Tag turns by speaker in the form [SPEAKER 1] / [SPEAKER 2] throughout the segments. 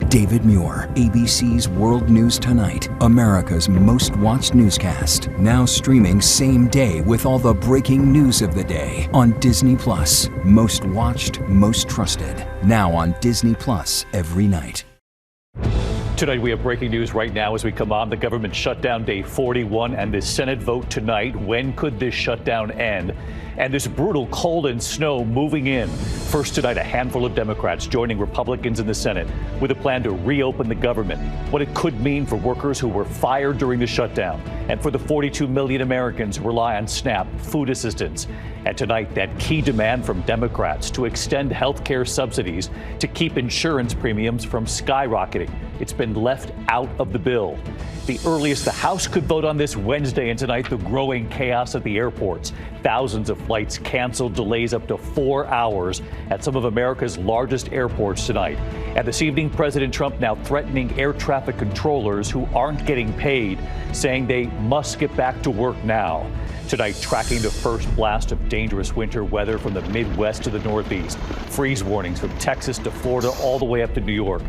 [SPEAKER 1] David Muir, ABC's World News Tonight, America's most watched newscast. Now streaming same day with all the breaking news of the day on Disney+. Most watched, most trusted. Now on Disney+ every night.
[SPEAKER 2] Tonight we have breaking news right now as we come on. The government shutdown day 41 and the Senate vote tonight. When could this shutdown end? And this brutal cold and snow moving in. First tonight, a handful of Democrats joining Republicans in the Senate with a plan to reopen the government. What it could mean for workers who were fired during the shutdown and for the 42 million Americans who rely on SNAP food assistance. And tonight, that key demand from Democrats to extend health care subsidies to keep insurance premiums from skyrocketing. It's been left out of the bill. The earliest the House could vote on this Wednesday, and tonight the growing chaos at the airports. Thousands of flights canceled, delays up to 4 hours at some of America's largest airports tonight. And this evening, President Trump now threatening air traffic controllers who aren't getting paid, saying they must get back to work now. Tonight, tracking the first blast of dangerous winter weather from the Midwest to the Northeast. Freeze warnings from Texas to Florida all the way up to New York.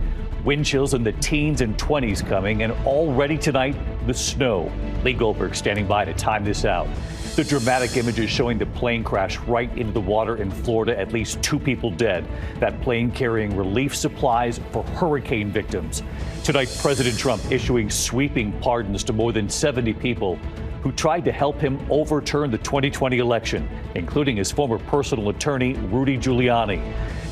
[SPEAKER 2] Wind chills in the teens and 20s coming, and already tonight, the snow. Lee Goldberg standing by to time this out. The dramatic images showing the plane crash right into the water in Florida, at least 2 people dead. That plane carrying relief supplies for hurricane victims. Tonight, President Trump issuing sweeping pardons to more than 70 people who tried to help him overturn the 2020 election, including his former personal attorney, Rudy Giuliani.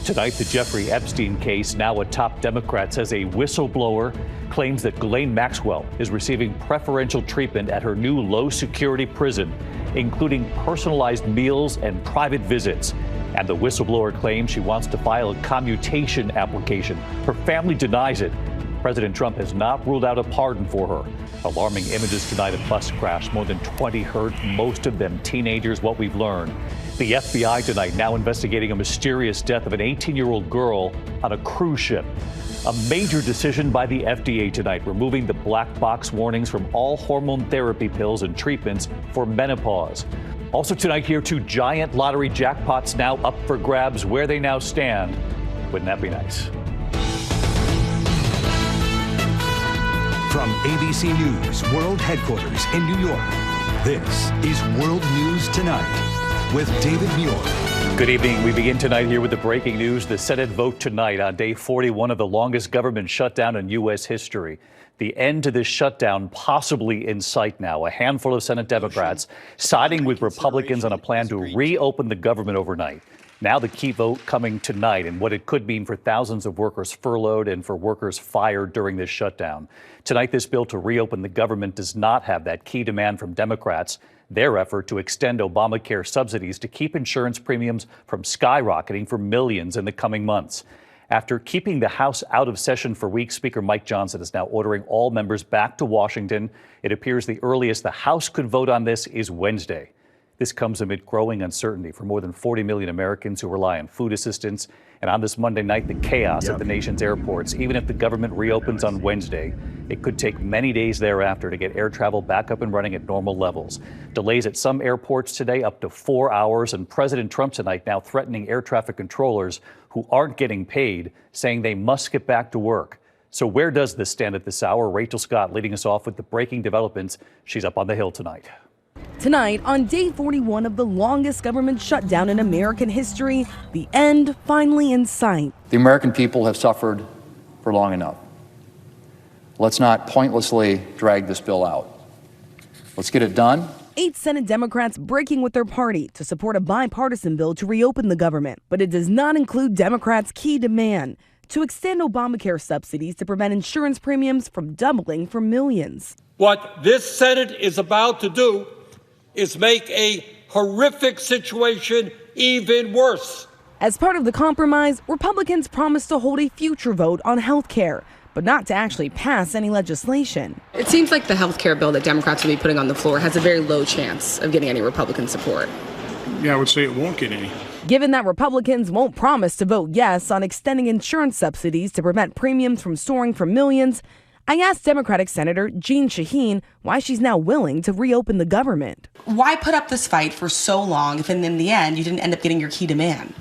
[SPEAKER 2] Tonight, the Jeffrey Epstein case, now a top Democrat says a whistleblower claims that Ghislaine Maxwell is receiving preferential treatment at her new low-security prison, including personalized meals and private visits. And the whistleblower claims she wants to file a commutation application. Her family denies it. President Trump has not ruled out a pardon for her. Alarming images tonight of bus crash. More than 20 hurt, most of them teenagers, what we've learned. The FBI tonight now investigating a mysterious death of an 18-year-old girl on a cruise ship. A major decision by the FDA tonight, removing the black box warnings from all hormone therapy pills and treatments for menopause. Also tonight here, 2 giant lottery jackpots now up for grabs. Where they now stand, wouldn't that be nice?
[SPEAKER 1] From ABC News World Headquarters in New York, this is World News Tonight with David Muir.
[SPEAKER 2] Good evening. We begin tonight here with the breaking news. The Senate vote tonight on day 41 of the longest government shutdown in U.S. history. The end to this shutdown possibly in sight now. A handful of Senate Democrats siding with Republicans on a plan to reopen the government overnight. Now the key vote coming tonight and what it could mean for thousands of workers furloughed and for workers fired during this shutdown. Tonight, this bill to reopen the government does not have that key demand from Democrats, their effort to extend Obamacare subsidies to keep insurance premiums from skyrocketing for millions in the coming months. After keeping the House out of session for weeks, Speaker Mike Johnson is now ordering all members back to Washington. It appears the earliest the House could vote on this is Wednesday. This comes amid growing uncertainty for more than 40 million Americans who rely on food assistance. And on this Monday night, the chaos at the nation's airports. Even if the government reopens on Wednesday, it could take many days thereafter to get air travel back up and running at normal levels. Delays at some airports today up to 4 hours. And President Trump tonight now threatening air traffic controllers who aren't getting paid, saying they must get back to work. So where does this stand at this hour? Rachel Scott leading us off with the breaking developments. She's up on the Hill tonight.
[SPEAKER 3] Tonight, on day 41 of the longest government shutdown in American history, the end finally in sight.
[SPEAKER 4] The American people have suffered for long enough. Let's not pointlessly drag this bill out. Let's get it done.
[SPEAKER 3] 8 Senate Democrats breaking with their party to support a bipartisan bill to reopen the government. But it does not include Democrats' key demand to extend Obamacare subsidies to prevent insurance premiums from doubling for millions.
[SPEAKER 5] What this Senate is about to do is make a horrific situation even worse.
[SPEAKER 3] As part of the compromise, Republicans promised to hold a future vote on health care, but not to actually pass any legislation.
[SPEAKER 6] It seems like the health care bill that Democrats will be putting on the floor has a very low chance of getting any Republican support.
[SPEAKER 7] Yeah, I would say it won't get any.
[SPEAKER 3] Given that Republicans won't promise to vote yes on extending insurance subsidies to prevent premiums from soaring for millions, I asked Democratic Senator Jeanne Shaheen why she's now willing to reopen the government.
[SPEAKER 8] Why put up this fight for so long if in the end you didn't end up getting your key demand?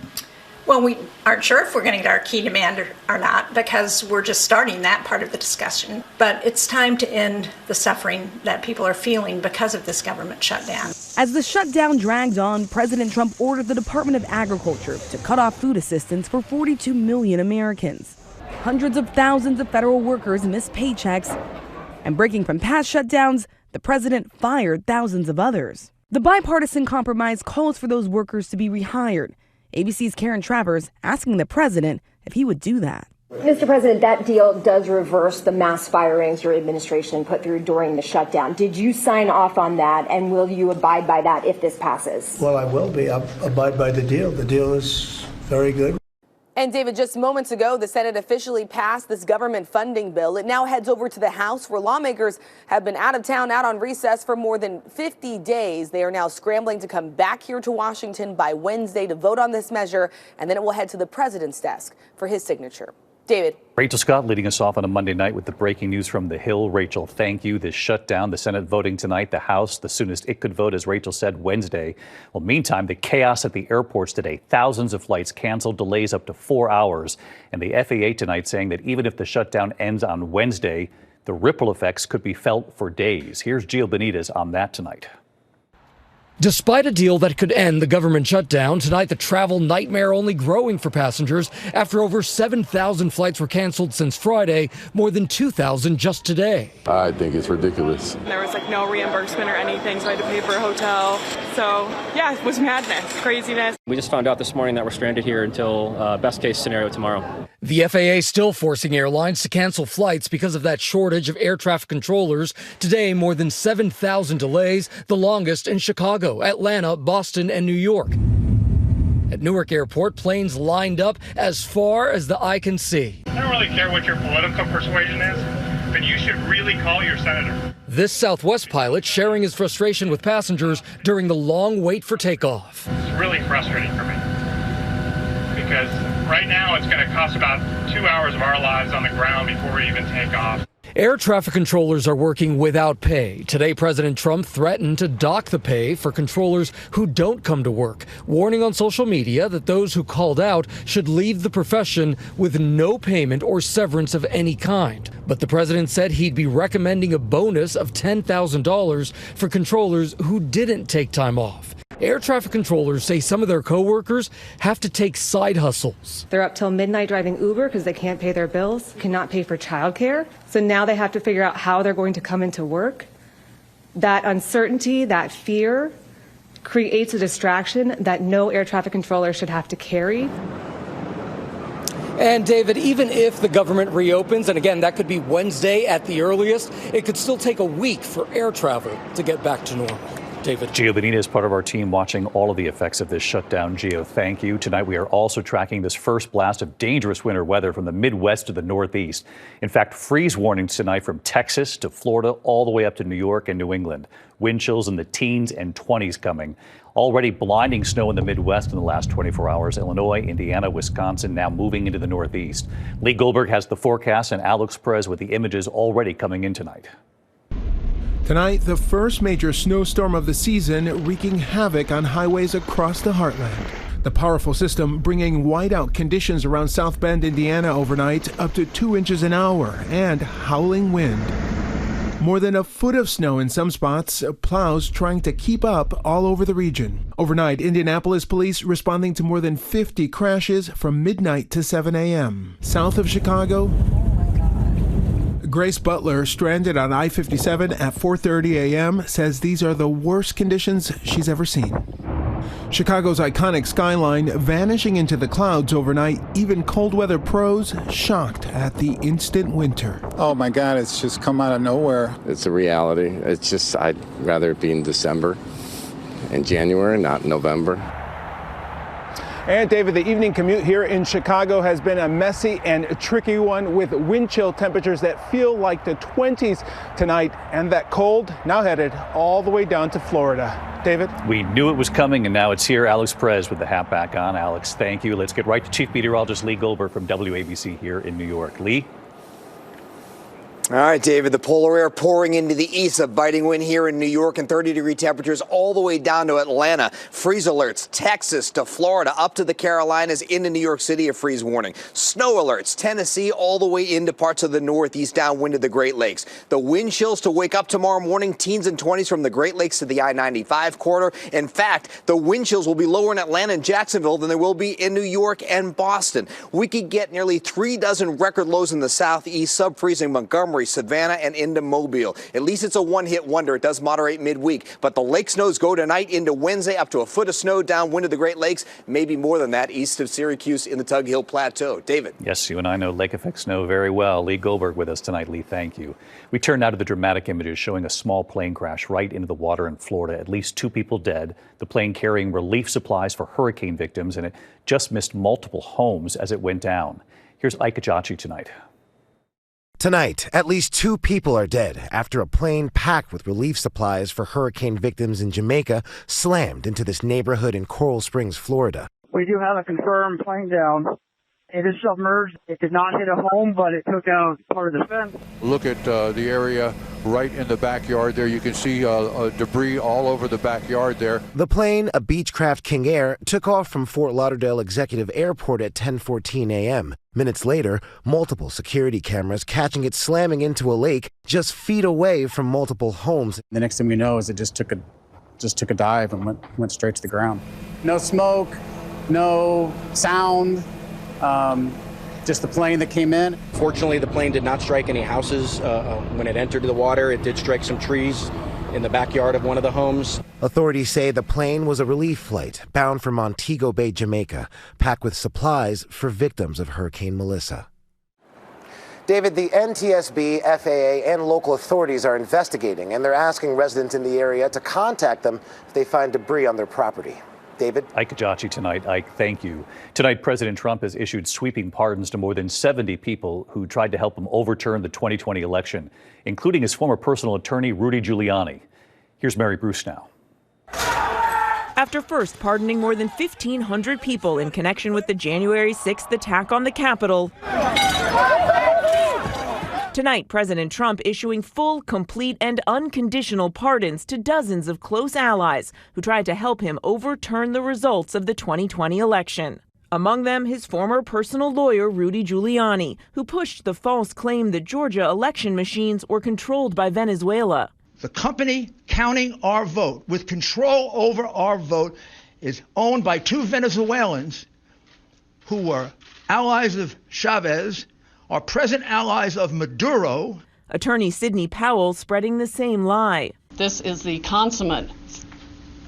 [SPEAKER 8] Well, we aren't sure if we're going to get our key demand or not, because we're just starting that part of the discussion. But it's time to end the suffering that people are feeling because of this government shutdown.
[SPEAKER 3] As the shutdown dragged on, President Trump ordered the Department of Agriculture to cut off food assistance for 42 million Americans. Hundreds of thousands of federal workers missed paychecks, and breaking from past shutdowns, the president fired thousands of others. The bipartisan compromise calls for those workers to be rehired. ABC's Karen Travers asking the president if he would do that.
[SPEAKER 9] Mr. President, that deal does reverse the mass firings your administration put through during the shutdown. Did you sign off on that, and will you abide by that if this passes?
[SPEAKER 10] Well, I will be. I'll abide by the deal. The deal is very good.
[SPEAKER 11] And David, just moments ago, the Senate officially passed this government funding bill. It now heads over to the House, where lawmakers have been out of town, out on recess for more than 50 days. They are now scrambling to come back here to Washington by Wednesday to vote on this measure, and then it will head to the president's desk for his signature. David.
[SPEAKER 2] Rachel Scott leading us off on a Monday night with the breaking news from the Hill. Rachel, thank you. This shutdown, the Senate voting tonight, the House, the soonest it could vote, as Rachel said, Wednesday. Well, meantime, the chaos at the airports today. Thousands of flights canceled, delays up to 4 hours. And the FAA tonight saying that even if the shutdown ends on Wednesday, the ripple effects could be felt for days. Here's Gio Benitez on that tonight.
[SPEAKER 12] Despite a deal that could end the government shutdown, tonight the travel nightmare only growing for passengers after over 7,000 flights were canceled since Friday, more than 2,000 just today.
[SPEAKER 13] I think it's ridiculous.
[SPEAKER 14] There was no reimbursement or anything, so I had to pay for a hotel. So yeah, it was madness, craziness.
[SPEAKER 15] We just found out this morning that we're stranded here until best case scenario tomorrow.
[SPEAKER 12] The FAA still forcing airlines to cancel flights because of that shortage of air traffic controllers. Today, more than 7,000 delays, the longest in Chicago, Atlanta, Boston, and New York. At Newark Airport, planes lined up as far as the eye can see.
[SPEAKER 16] I don't really care what your political persuasion is, but you should really call your senator.
[SPEAKER 12] This Southwest pilot sharing his frustration with passengers during the long wait for takeoff.
[SPEAKER 16] It's really frustrating for me because right now it's going to cost about 2 hours of our lives on the ground before we even take off.
[SPEAKER 12] Air traffic controllers are working without pay. Today, President Trump threatened to dock the pay for controllers who don't come to work, warning on social media that those who called out should leave the profession with no payment or severance of any kind. But the president said he'd be recommending a bonus of $10,000 for controllers who didn't take time off. Air traffic controllers say some of their coworkers have to take side hustles.
[SPEAKER 17] They're up till midnight driving Uber because they can't pay their bills, cannot pay for childcare. So now they have to figure out how they're going to come into work. That uncertainty, that fear creates a distraction that no air traffic controller should have to carry.
[SPEAKER 12] And David, even if the government reopens, and again, that could be Wednesday at the earliest, it could still take a week for air travel to get back to normal. David.
[SPEAKER 2] Gio Benitez is part of our team watching all of the effects of this shutdown. Gio, thank you. Tonight we are also tracking this first blast of dangerous winter weather from the Midwest to the Northeast. In fact, freeze warnings tonight from Texas to Florida all the way up to New York and New England. Wind chills in the teens and 20s coming. Already blinding snow in the Midwest in the last 24 hours. Illinois, Indiana, Wisconsin now moving into the Northeast. Lee Goldberg has the forecast and Alex Perez with the images already coming in tonight.
[SPEAKER 18] Tonight, the first major snowstorm of the season wreaking havoc on highways across the heartland. The powerful system bringing whiteout conditions around South Bend, Indiana overnight, up to 2 inches an hour, and howling wind. More than a foot of snow in some spots, plows trying to keep up all over the region. Overnight, Indianapolis police responding to more than 50 crashes from midnight to 7 a.m. South of Chicago, Grace Butler, stranded on I-57 at 4:30 a.m., says these are the worst conditions she's ever seen. Chicago's iconic skyline vanishing into the clouds overnight, even cold weather pros shocked at the instant winter.
[SPEAKER 19] Oh my God, it's just come out of nowhere.
[SPEAKER 20] It's a reality. It's just, I'd rather it be in December and January, not November.
[SPEAKER 18] And David, the evening commute here in Chicago has been a messy and tricky one with wind chill temperatures that feel like the 20s tonight, and that cold now headed all the way down to Florida. David?
[SPEAKER 2] We knew it was coming, and now it's here. Alex Perez with the hat back on. Alex, thank you. Let's get right to Chief Meteorologist Lee Goldberg from WABC here in New York. Lee?
[SPEAKER 13] All right, David, the polar air pouring into the east, a biting wind here in New York, and 30-degree temperatures all the way down to Atlanta. Freeze alerts, Texas to Florida, up to the Carolinas, into New York City, a freeze warning. Snow alerts, Tennessee, all the way into parts of the Northeast, downwind of the Great Lakes. The wind chills to wake up tomorrow morning, teens and 20s from the Great Lakes to the I-95 corridor. In fact, the wind chills will be lower in Atlanta and Jacksonville than they will be in New York and Boston. We could get nearly 36 record lows in the southeast, sub-freezing Montgomery, Savannah, and into Mobile. At least it's a one-hit wonder. It does moderate midweek, but the lake snows go tonight into Wednesday, up to a foot of snow downwind of the Great Lakes, maybe more than that east of Syracuse in the Tug Hill Plateau. David.
[SPEAKER 2] Yes, you and I know lake effect snow very well. Lee Goldberg with us tonight. Lee, thank you. We turn now to the dramatic images showing a small plane crash right into the water in Florida. At least 2 people dead. The plane carrying relief supplies for hurricane victims, and it just missed multiple homes as it went down. Here's Ike Ejiochi tonight.
[SPEAKER 21] Tonight, at least 2 people are dead after a plane packed with relief supplies for hurricane victims in Jamaica slammed into this neighborhood in Coral Springs, Florida.
[SPEAKER 22] We do have a confirmed plane down. It is submerged. It did not hit a home, but it took out part of the fence.
[SPEAKER 23] Look at the area right in the backyard there. You can see debris all over the backyard there.
[SPEAKER 21] The plane, a Beechcraft King Air, took off from Fort Lauderdale Executive Airport at 10:14 a.m. Minutes later, multiple security cameras catching it slamming into a lake just feet away from multiple homes.
[SPEAKER 24] The next thing we know is it just took a dive and went straight to the ground. No smoke, no sound. Just the plane that came in.
[SPEAKER 25] Fortunately, the plane did not strike any houses when it entered the water. It did strike some trees in the backyard of one of the homes.
[SPEAKER 21] Authorities say the plane was a relief flight bound for Montego Bay, Jamaica, packed with supplies for victims of Hurricane Melissa. David, the NTSB, FAA, and local authorities are investigating, and they're asking residents in the area to contact them if they find debris on their property. David?
[SPEAKER 2] Ike Ejiochi tonight. Ike, thank you. Tonight, President Trump has issued sweeping pardons to more than 70 people who tried to help him overturn the 2020 election, including his former personal attorney, Rudy Giuliani. Here's Mary Bruce now.
[SPEAKER 26] After first pardoning more than 1,500 people in connection with the January 6th attack on the Capitol, tonight, President Trump issuing full, complete, and unconditional pardons to dozens of close allies who tried to help him overturn the results of the 2020 election. Among them, his former personal lawyer, Rudy Giuliani, who pushed the false claim that Georgia election machines were controlled by Venezuela.
[SPEAKER 27] The company counting our vote, with control over our vote, is owned by 2 Venezuelans who were allies of Chavez, are present allies of Maduro.
[SPEAKER 26] Attorney Sidney Powell spreading the same lie.
[SPEAKER 28] This is the consummate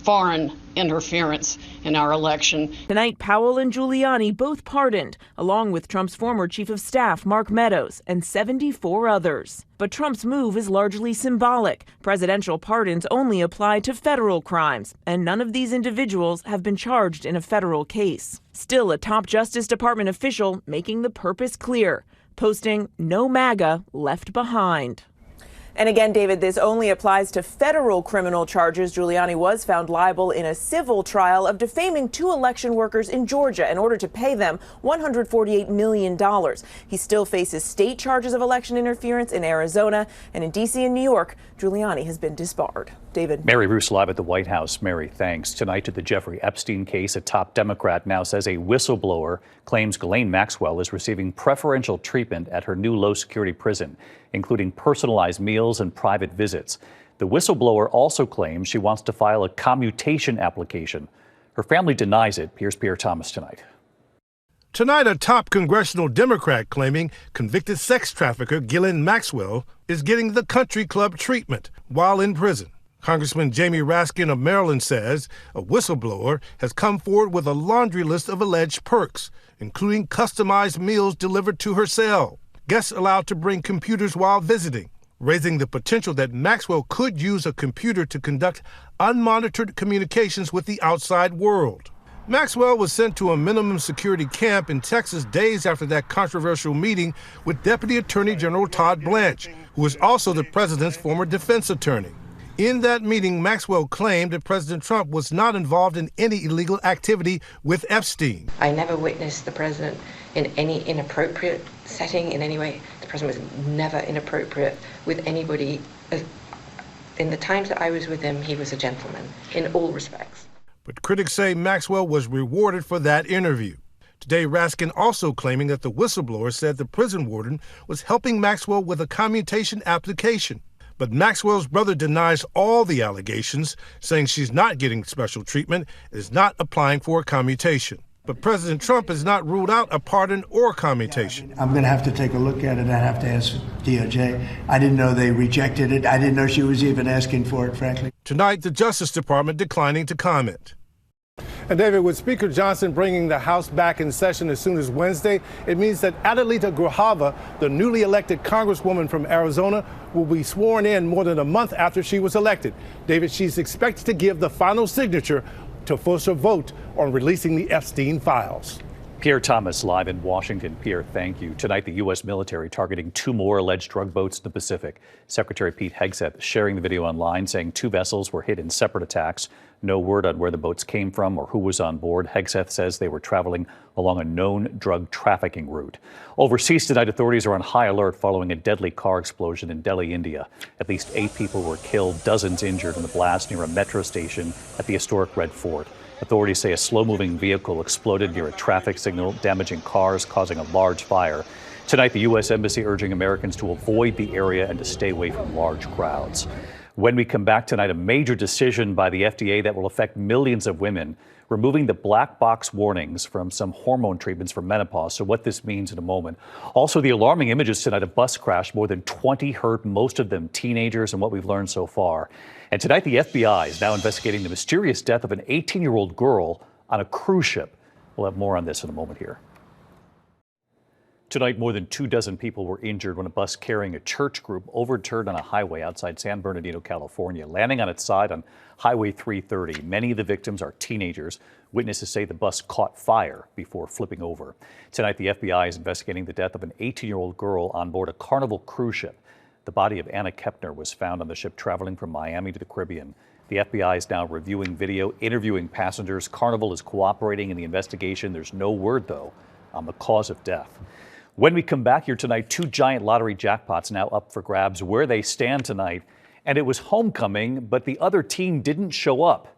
[SPEAKER 28] foreign interference in our election.
[SPEAKER 26] Tonight, Powell and Giuliani both pardoned, along with Trump's former chief of staff, Mark Meadows, and 74 others. But Trump's move is largely symbolic. Presidential pardons only apply to federal crimes, and none of these individuals have been charged in a federal case. Still, a top Justice Department official making the purpose clear, posting "No MAGA left behind." And again, David, this only applies to federal criminal charges. Giuliani was found liable in a civil trial of defaming 2 election workers in Georgia in order to pay them $148 million. He still faces state charges of election interference in Arizona, and in D.C. and New York, Giuliani has been disbarred. David.
[SPEAKER 2] Mary Bruce live at the White House. Mary, thanks. Tonight to the Jeffrey Epstein case, a top Democrat now says a whistleblower claims Ghislaine Maxwell is receiving preferential treatment at her new low-security prison, including personalized meals and private visits. The whistleblower also claims she wants to file a commutation application. Her family denies it. Here's Pierre Thomas tonight.
[SPEAKER 18] Tonight, a top congressional Democrat claiming convicted sex trafficker Ghislaine Maxwell is getting the country club treatment while in prison. Congressman Jamie Raskin of Maryland says a whistleblower has come forward with a laundry list of alleged perks, including customized meals delivered to her cell, guests allowed to bring computers while visiting, raising the potential that Maxwell could use a computer to conduct unmonitored communications with the outside world. Maxwell was sent to a minimum security camp in Texas days after that controversial meeting with Deputy Attorney General Todd Blanche, who is also the president's former defense attorney. In that meeting, Maxwell claimed that President Trump was not involved in any illegal activity with Epstein.
[SPEAKER 29] I never witnessed the president in any inappropriate setting in any way. The
[SPEAKER 1] president was never inappropriate with anybody. In the times that I was with him, he was a gentleman in all respects.
[SPEAKER 3] But critics say Maxwell was rewarded for that interview. Today, Raskin also claiming that the whistleblower said the prison warden was helping Maxwell with a commutation application. But Maxwell's brother denies all the allegations, saying she's not getting special treatment, is not applying for a commutation. But President Trump has not ruled out a pardon or commutation.
[SPEAKER 10] I'm going to have to take a look at it. I have to ask DOJ. I didn't know they rejected it. I didn't know she was even asking for it, frankly.
[SPEAKER 3] Tonight, the Justice Department declining to comment.
[SPEAKER 18] And David, with Speaker Johnson bringing the House back in session as soon as Wednesday, it means that Adelita Grijalva, the newly elected Congresswoman from Arizona, will be sworn in more than a month after she was elected. David, she's expected to give the final signature to force a vote on releasing the Epstein files.
[SPEAKER 2] Pierre Thomas live in Washington. Pierre, thank you. Tonight, the U.S. military targeting 2 more alleged drug boats in the Pacific. Secretary Pete Hegseth sharing the video online saying 2 vessels were hit in separate attacks. No word on where the boats came from or who was on board. Hegseth says they were traveling along a known drug trafficking route. Overseas tonight, authorities are on high alert following a deadly car explosion in Delhi, India. At least 8 people were killed, dozens injured in the blast near a metro station at the historic Red Fort. Authorities say a slow-moving vehicle exploded near a traffic signal, damaging cars, causing a large fire. Tonight, the U.S. Embassy urging Americans to avoid the area and to stay away from large crowds. When we come back tonight, a major decision by the FDA that will affect millions of women, removing the black box warnings from some hormone treatments for menopause. So what this means in a moment. Also, the alarming images tonight, a bus crash, more than 20 hurt, most of them teenagers, and what we've learned so far. And tonight, the FBI is now investigating the mysterious death of an 18-year-old girl on a cruise ship. We'll have more on this in a moment here. Tonight, more than 24 people were injured when a bus carrying a church group overturned on a highway outside San Bernardino, California, landing on its side on Highway 330. Many of the victims are teenagers. Witnesses say the bus caught fire before flipping over. Tonight, the FBI is investigating the death of an 18-year-old girl on board a Carnival cruise ship. The body of Anna Kepner was found on the ship traveling from Miami to the Caribbean. The FBI is now reviewing video, interviewing passengers. Carnival is cooperating in the investigation. There's no word, though, on the cause of death. When we come back here tonight, 2 giant lottery jackpots now up for grabs, where they stand tonight. And it was homecoming, but the other team didn't show up.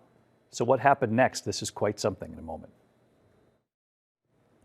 [SPEAKER 2] So what happened next? This is quite something in a moment.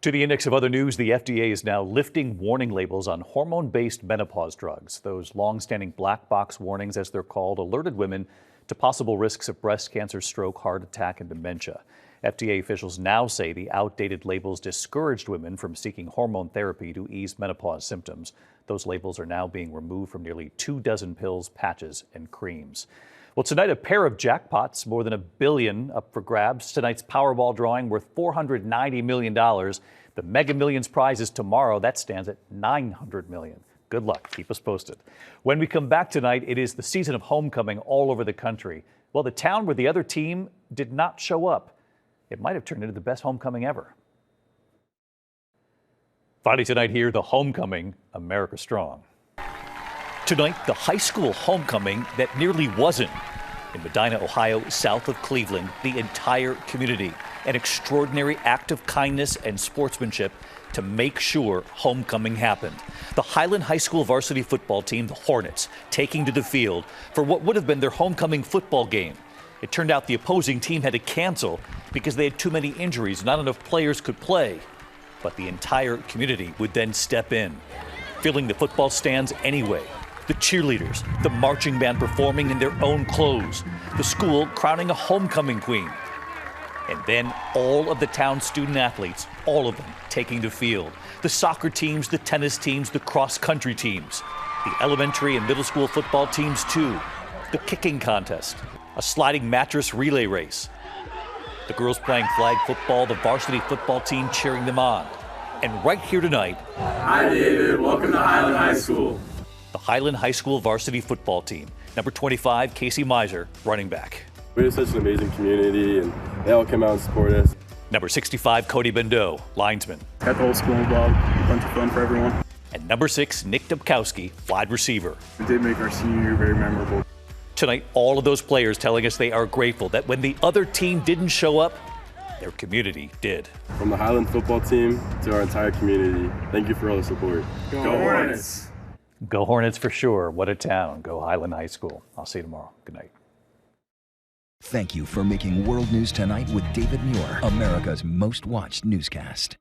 [SPEAKER 2] To the index of other news, the FDA is now lifting warning labels on hormone-based menopause drugs. Those long-standing black box warnings, as they're called, alerted women to possible risks of breast cancer, stroke, heart attack, and dementia. FDA officials now say the outdated labels discouraged women from seeking hormone therapy to ease menopause symptoms. Those labels are now being removed from nearly 24 pills, patches, and creams. Well, tonight, a pair of jackpots, more than $1 billion up for grabs. Tonight's Powerball drawing worth $490 million. The Mega Millions prize is tomorrow. That stands at $900 million. Good luck. Keep us posted. When we come back tonight, it is the season of homecoming all over the country. Well, the town where the other team did not show up, it might have turned into the best homecoming ever. Finally tonight here, the homecoming, America Strong. Tonight, the high school homecoming that nearly wasn't. In Medina, Ohio, south of Cleveland, the entire community, an extraordinary act of kindness and sportsmanship to make sure homecoming happened. The Highland High School varsity football team, the Hornets, taking to the field for what would have been their homecoming football game. It turned out the opposing team had to cancel because they had too many injuries, not enough players could play. But the entire community would then step in, filling the football stands anyway. The cheerleaders, the marching band performing in their own clothes, the school crowning a homecoming queen. And then all of the town's student athletes, all of them taking the field. The soccer teams, the tennis teams, the cross-country teams, the elementary and middle school football teams too, the kicking contest, a sliding mattress relay race, the girls playing flag football, the varsity football team cheering them on. And right here tonight,
[SPEAKER 4] hi David, welcome to Highland High School.
[SPEAKER 2] The Highland High School varsity football team. Number 25, Casey Miser, running back.
[SPEAKER 4] We're such an amazing community, and they all come out and support us.
[SPEAKER 2] Number 65, Cody Bendo, linesman.
[SPEAKER 4] Got the whole school involved, a bunch of fun for everyone.
[SPEAKER 2] And number 6, Nick Dubkowski, wide receiver.
[SPEAKER 4] We did make our senior year very memorable.
[SPEAKER 2] Tonight, all of those players telling us they are grateful that when the other team didn't show up, their community did.
[SPEAKER 4] From the Highland football team to our entire community, thank you for all the support. Go Hornets!
[SPEAKER 2] Go Hornets for sure. What a town. Go Highland High School. I'll see you tomorrow. Good night.
[SPEAKER 5] Thank you for making World News Tonight with David Muir, America's most watched newscast.